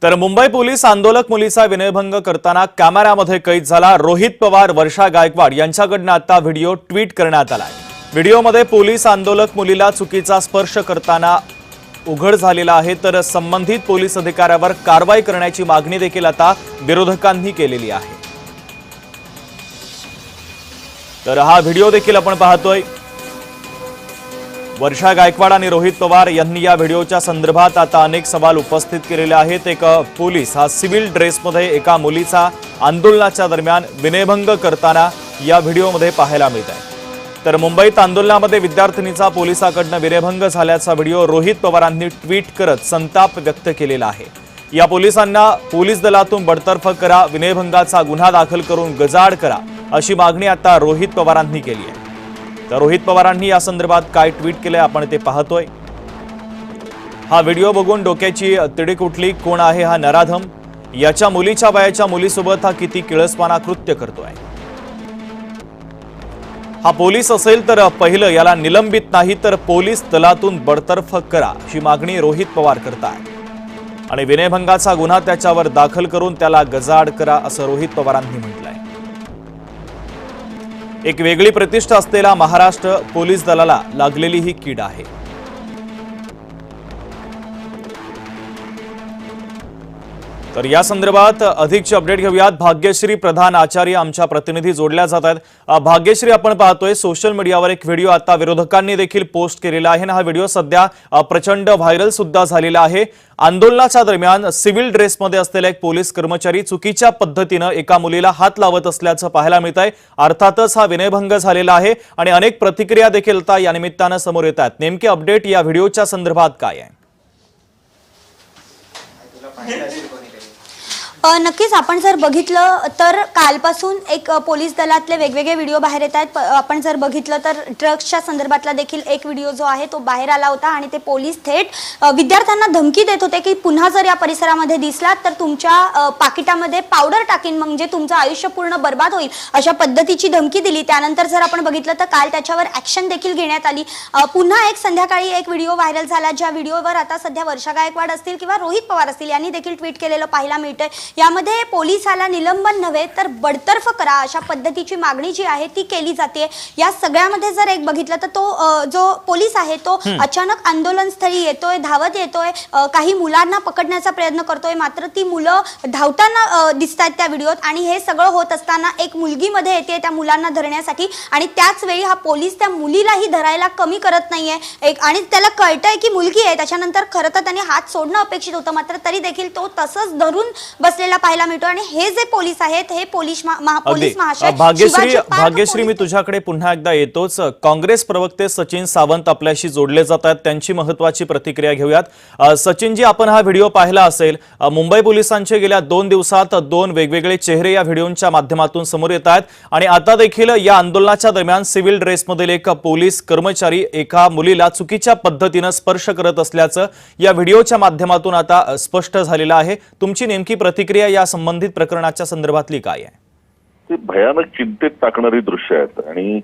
तर मुंबई पोलीस आंदोलक मुलीचा विनयभंग करताना कॅमेऱ्यामध्ये कैद झाला रोहित पवार वर्षा गायकवाड यांच्याकडून आता व्हिडिओ ट्विट करण्यात आलाय। व्हिडिओमध्ये पोलीस आंदोलक मुलीला चुकीचा स्पर्श करताना उघड झालेला आहे, तर संबंधित पोलीस अधिकाऱ्यावर कारवाई करण्याची मागणी देखील आता विरोधकांनी केलेली आहे। तर हा व्हिडिओ देखील आपण पाहतोय। वर्षा गायकवाड आणि रोहित पवार यांनी या व्हिडिओच्या संदर्भात आता अनेक सवाल उपस्थित केलेले आहेत। एक पोलीस हा सिव्हिल ड्रेसमध्ये एका मुलीचा आंदोलनाच्या दरम्यान विनयभंग करताना या व्हिडिओमध्ये पाहायला मिळत आहे। तर मुंबईत आंदोलनामध्ये विद्यार्थिनीचा पोलिसांकडून विनयभंग झाल्याचा व्हिडिओ रोहित पवारांनी ट्विट करत संताप व्यक्त केलेला आहे। या पोलिसांना पोलीस दलातून बडतर्फ करा, विनयभंगाचा गुन्हा दाखल करून गजाआड करा अशी मागणी आता रोहित पवारांनी केली आहे। तर रोहित पवारांनी या संदर्भात काय ट्विट केले आपण ते पाहतोय। हा व्हिडिओ बघून डोक्याची तिडीक उठली। कोण आहे हा नराधम? याच्या मुलीच्या वयाच्या मुलीसोबत हा किती किळसवाना कृत्य करतोय? हा पोलीस असेल तर पहिलं याला निलंबित नाही तर पोलीस दलातून बडतर्फ करा अशी मागणी रोहित पवार करतायत आणि विनयभंगाचा गुन्हा त्याच्यावर दाखल करून त्याला गजाआड करा असं रोहित पवारांनी म्हटलंय। एक वेगळी प्रतिष्ठा असलेला महाराष्ट्र पोलीस दलाला लागलेली ही कीड आहे। तर या संदर्भात अधिकची अपडेट घेऊयात। भाग्यश्री प्रधान आचार्य आमच्या प्रतिनिधी जोडल्या जात आहेत। भाग्यश्री, आपण पाहतोय सोशल मीडियावर एक व्हिडिओ आता विरोधकांनी देखील पोस्ट केलेला आहे आणि हा व्हिडिओ सध्या प्रचंड व्हायरल सुद्धा झालेला आहे। आंदोलनाच्या दरम्यान सिव्हिल ड्रेसमध्ये असलेला एक पोलीस कर्मचारी चुकीच्या पद्धतीने एका मुलीला हात लावत असल्याचं पाहायला मिळत आहे। अर्थातच हा विनयभंग झालेला आहे आणि अनेक प्रतिक्रिया देखील आता या निमित्तानं समोर येत आहेत। नेमके अपडेट या व्हिडिओच्या संदर्भात काय आहे? नक्कीच आपण जर बघितलं तर कालपासून एक पोलीस दलातले वेगवेगळे व्हिडिओ बाहेर येत आहेत। आपण जर बघितलं तर ड्रग्सच्या संदर्भातला देखील एक व्हिडिओ जो आहे तो बाहेर आला होता आणि ते पोलीस थेट विद्यार्थ्यांना धमकी देत होते की पुन्हा जर या परिसरामध्ये दिसलात तर तुमच्या पाकिटामध्ये पावडर टाकीन, म्हणजे तुमचं आयुष्य पूर्ण बर्बाद होईल, अशा पद्धतीची धमकी दिली। त्यानंतर जर आपण बघितलं तर काल त्याच्यावर ऍक्शन देखील घेण्यात आली। पुन्हा एक संध्याकाळी एक व्हिडिओ व्हायरल झाला, ज्या व्हिडिओवर आता सध्या वर्षा गायकवाड असतील किंवा रोहित पवार असतील यांनी देखील ट्विट केलेलं पाहायला मिळतंय। यामध्ये पोलिसाला निलंबन नव्हे तर बडतर्फ करा अशा पद्धतीची मागणी जी आहे ती केली जाते। या सगळ्यामध्ये जर एक बघितलं तर तो जो पोलीस आहे तो अचानक आंदोलनस्थळी येतोय, धावत येतोय, काही मुलांना पकडण्याचा प्रयत्न करतोय, मात्र ती मुलं धावताना दिसतात त्या व्हिडिओत आणि हे सगळं होत असताना एक मुलगी मध्ये येते त्या मुलांना धरण्यासाठी आणि त्याच वेळी हा पोलीस त्या मुलीलाही धरायला कमी करत नाहीये आणि त्याला कळतंय की मुलगी आहे। त्याच्यानंतर खरं तर त्याने हात सोडणं अपेक्षित होतं, मात्र तरी देखील तो तसंच धरून बसलेला पाहायला मिळतो आणि हे जे पोलीस आहेत हे पोलीस महाशय भाग्यश्री, मी तुझ्याकडे पुन्हा एकदा येतोच। काँग्रेस प्रवक्ते सचिन सावंत आपल्याशी जोडले जात आहेत, त्यांची महत्त्वाची प्रतिक्रिया घेऊयात। सचिनजी, आपण हा व्हिडिओ पाहिला असेल। मुंबई पोलिसांचे गेल्या 2 दिवसात 2 वेगवेगळे चेहरे या व्हिडिओच्या माध्यमातून समोर येत आहेत आणि आता देखील या आंदोलनाच्या दरम्यान सिव्हिल ड्रेसमधील एक पोलीस कर्मचारी एका मुलीला चुकीच्या पद्धतीने स्पर्श करत असल्याचं या व्हिडिओच्या माध्यमातून आता स्पष्ट झालेलं आहे। तुमची नेमकी प्रतिक्रिया या संबंधित प्रकरणाच्या संदर्भातली काय आहे? ते भयानक चिंतेत टाकणारी दृश्य आहेत आणि